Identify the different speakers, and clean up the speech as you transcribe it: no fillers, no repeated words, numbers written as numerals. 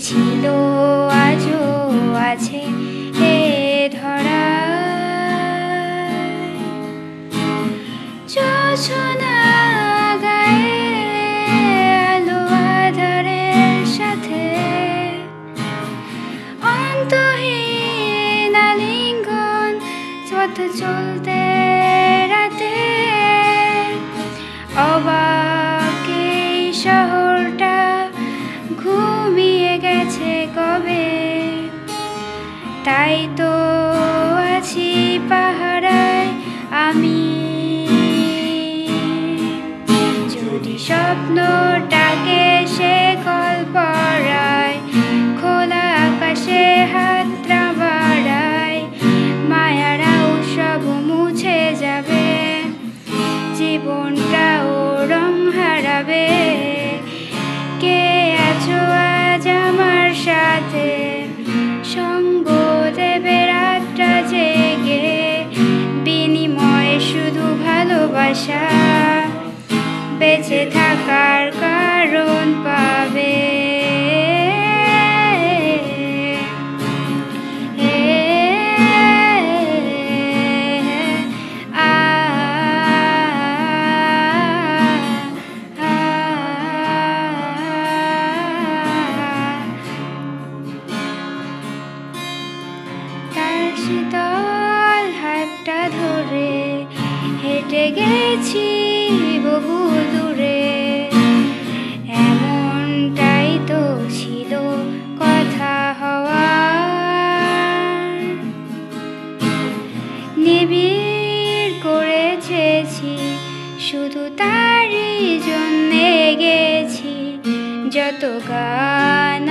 Speaker 1: ছিল আজও আছে এ ধরায়। জোছনা গায়ে আলো আঁধারের সাথে অন্তহীন আলিঙ্গন পথ চলতে রাতে। অবাক এই শহরটা ঘুমিয়ে গেছে কবে, তাই তো আছি পাহারায় আমি। যদি স্বপ্নটাকে সে কল্পরায় খোলা আকাশে হাতটা বাড়ায়, মায়ারাও সব মুছে যাবে, জীবনটাও রং হারাবে। কে আছো আজ আমার সাথে, সঙ্গ দেবে রাতটা জেগে, বিনিময়ে শুধু ভালোবাসা, বেঁচে থাকার কারণ পাবে। শীতল হাতটা ধরে হেঁটে গেছি বহু দূরে, এমনটাই তো ছিল কথা হওয়ার। নিবিড় করে চেয়েছি, শুধু তারই জন্যে গেছি যত গান